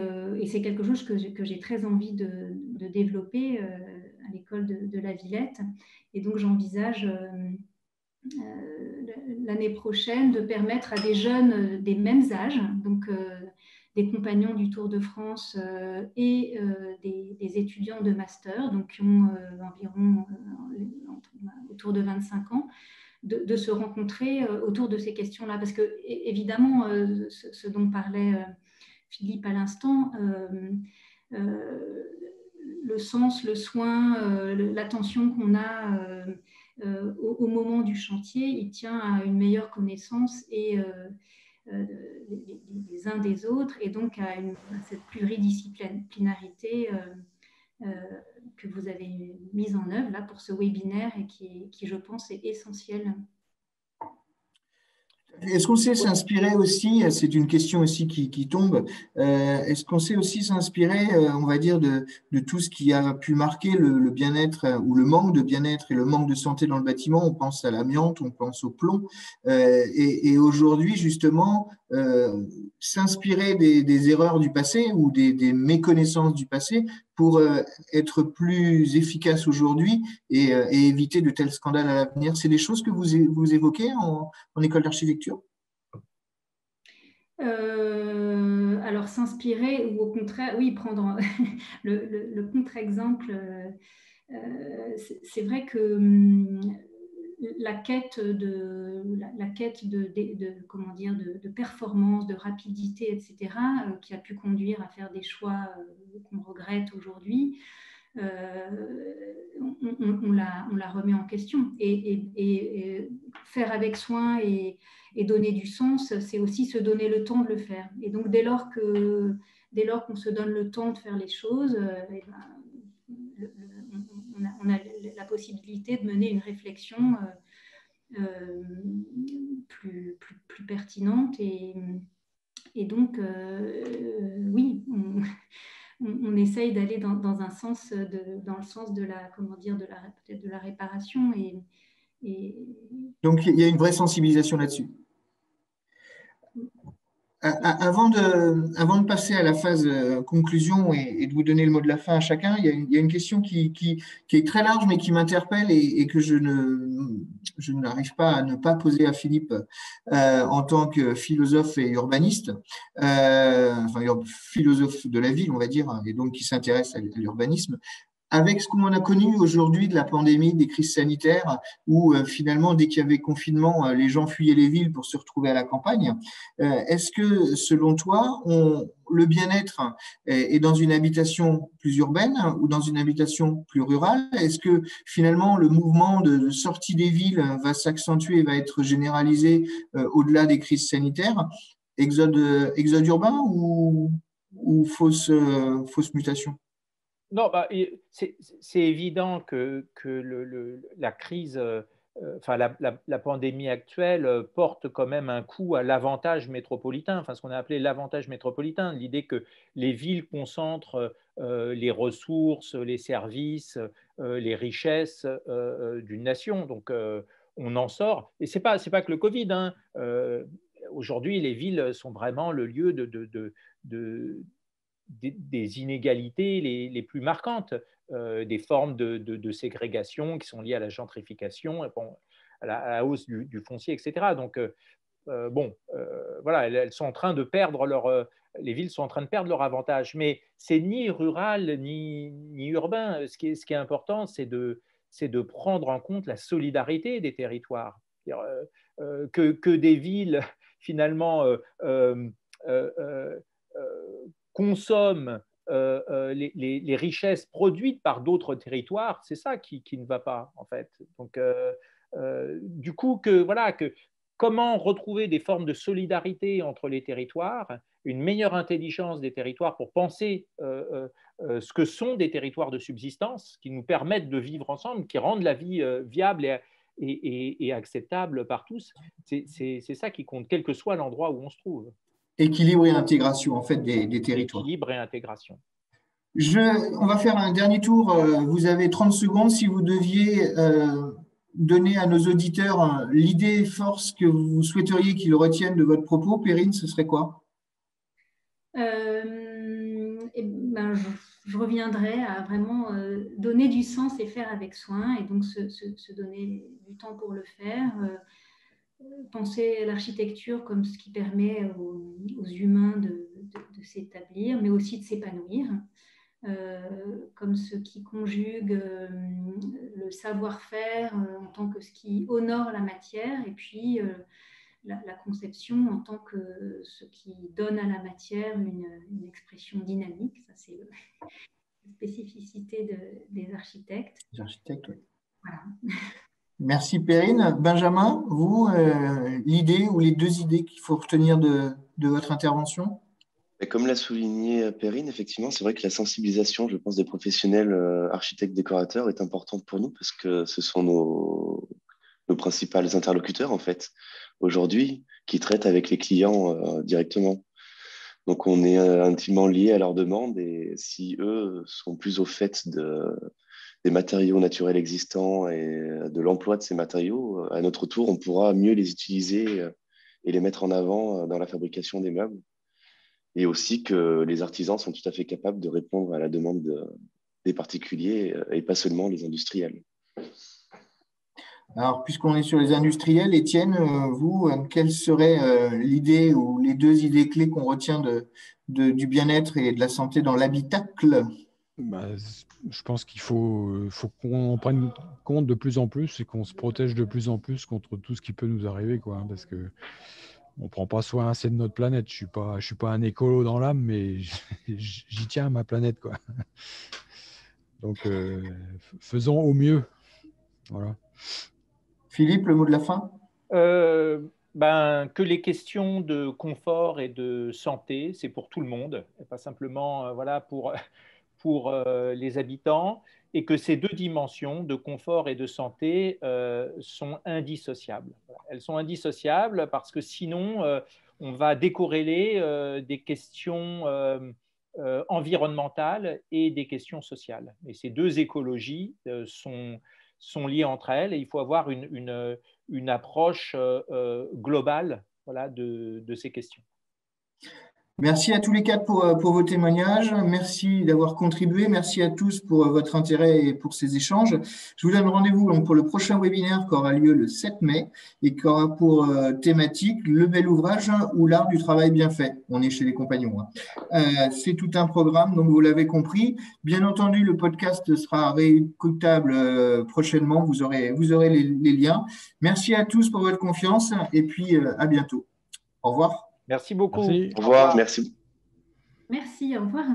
c'est quelque chose que j'ai très envie de développer à l'école de la Villette. Et donc j'envisage l'année prochaine de permettre à des jeunes des mêmes âges, donc des compagnons du Tour de France et des étudiants de master, donc qui ont environ autour de 25 ans, de se rencontrer autour de ces questions-là. Parce que, évidemment, ce dont parlait Philippe à l'instant, le sens, le soin, l'attention qu'on a au moment du chantier, il tient à une meilleure connaissance et les uns des autres, et donc à cette pluridisciplinarité que vous avez mise en œuvre là pour ce webinaire et qui je pense, est essentiel. Est-ce qu'on sait s'inspirer aussi, c'est une question aussi qui tombe, est-ce qu'on sait aussi s'inspirer, on va dire, de tout ce qui a pu marquer le bien-être ou le manque de bien-être et le manque de santé dans le bâtiment? On pense à l'amiante, on pense au plomb, et aujourd'hui, justement, s'inspirer des erreurs du passé ou des méconnaissances du passé pour être plus efficace aujourd'hui et éviter de tels scandales à l'avenir. C'est des choses que vous évoquez en école d'architecture? Alors s'inspirer ou au contraire, oui, prendre le contre-exemple. C'est vrai que la quête comment dire, de performance, de rapidité, etc., qui a pu conduire à faire des choix qu'on regrette aujourd'hui, on la remet en question. Et faire avec soin et donner du sens, c'est aussi se donner le temps de le faire. Et donc, dès lors qu'on se donne le temps de faire les choses, on a la possibilité de mener une réflexion plus pertinente. Et donc, oui, on essaye d'aller dans un sens, dans le sens de la, comment dire, peut-être de la réparation. Donc, il y a une vraie sensibilisation là-dessus. Avant de passer à la phase conclusion et de vous donner le mot de la fin à chacun, il y a une question qui est très large, mais qui m'interpelle et que je n'arrive pas à ne pas poser à Philippe en tant que philosophe et urbaniste, enfin philosophe de la ville, on va dire, et donc qui s'intéresse à l'urbanisme. Avec ce qu'on a connu aujourd'hui de la pandémie, des crises sanitaires, où finalement, dès qu'il y avait confinement, les gens fuyaient les villes pour se retrouver à la campagne, est-ce que, selon toi, le bien-être est dans une habitation plus urbaine ou dans une habitation plus rurale? Est-ce que finalement, le mouvement de sortie des villes va s'accentuer et va être généralisé au-delà des crises sanitaires? Exode urbain ou fausse mutation? Non, c'est évident que la crise, enfin la pandémie actuelle porte quand même un coup à l'avantage métropolitain, enfin ce qu'on a appelé l'avantage métropolitain, l'idée que les villes concentrent les ressources, les services, les richesses d'une nation. Donc on en sort. Et c'est pas que le Covid, hein. Aujourd'hui, les villes sont vraiment le lieu des inégalités les plus marquantes, des formes de ségrégation qui sont liées à la gentrification, à la hausse du foncier, etc. Donc, voilà, elles sont en train de perdre les villes sont en train de perdre leur avantage. Mais c'est ni rural ni urbain. Ce qui est important, c'est de prendre en compte la solidarité des territoires. Que des villes, finalement, consomment les richesses produites par d'autres territoires, c'est ça qui ne va pas, en fait. Donc, du coup, comment retrouver des formes de solidarité entre les territoires, une meilleure intelligence des territoires pour penser ce que sont des territoires de subsistance qui nous permettent de vivre ensemble, qui rendent la vie viable et acceptable par tous. C'est ça qui compte, quel que soit l'endroit où on se trouve. Équilibre et intégration en fait des territoires. Équilibre et intégration. On va faire un dernier tour. Vous avez 30 secondes. Si vous deviez donner à nos auditeurs l'idée force que vous souhaiteriez qu'ils retiennent de votre propos, Perrine, ce serait quoi? Je reviendrai à vraiment donner du sens et faire avec soin, et donc se donner du temps pour le faire. Penser l'architecture comme ce qui permet aux humains de s'établir, mais aussi de s'épanouir, comme ce qui conjugue le savoir-faire en tant que ce qui honore la matière, et puis la conception en tant que ce qui donne à la matière une expression dynamique. Ça, c'est la spécificité des architectes. Les architectes, oui. Voilà. Merci Perrine. Benjamin, vous, l'idée ou les deux idées qu'il faut retenir de votre intervention? Et comme l'a souligné Perrine, effectivement, c'est vrai que la sensibilisation, je pense, des professionnels architectes décorateurs est importante pour nous parce que ce sont nos principaux interlocuteurs, en fait, aujourd'hui, qui traitent avec les clients directement. Donc, on est intimement liés à leurs demandes, et si eux sont plus au fait des matériaux naturels existants et de l'emploi de ces matériaux, à notre tour, on pourra mieux les utiliser et les mettre en avant dans la fabrication des meubles. Et aussi que les artisans sont tout à fait capables de répondre à la demande des particuliers et pas seulement les industriels. Alors, puisqu'on est sur les industriels, Étienne, vous, quelle serait l'idée ou les deux idées clés qu'on retient du bien-être et de la santé dans l'habitacle? Je pense qu'il faut qu'on en prenne compte de plus en plus et qu'on se protège de plus en plus contre tout ce qui peut nous arriver, quoi, hein, parce que on prend pas soin assez de notre planète. Je suis pas un écolo dans l'âme, mais j'y tiens à ma planète, quoi. Donc, faisons au mieux. Voilà. Philippe, le mot de la fin? Que les questions de confort et de santé, c'est pour tout le monde, et pas simplement voilà, pour les habitants, et que ces deux dimensions de confort et de santé sont indissociables. Elles sont indissociables parce que sinon, on va décorréler des questions environnementales et des questions sociales. Et ces deux écologies sont liées entre elles, et il faut avoir une approche globale, voilà, de ces questions. Merci à tous les quatre pour vos témoignages. Merci d'avoir contribué. Merci à tous pour votre intérêt et pour ces échanges. Je vous donne rendez-vous pour le prochain webinaire qui aura lieu le 7 mai et qui aura pour thématique le bel ouvrage ou l'art du travail bien fait. On est chez les compagnons. C'est tout un programme, donc vous l'avez compris. Bien entendu, le podcast sera réécoutable prochainement. Vous aurez les liens. Merci à tous pour votre confiance et puis à bientôt. Au revoir. Merci beaucoup. Merci. Au revoir, merci. Merci, au revoir.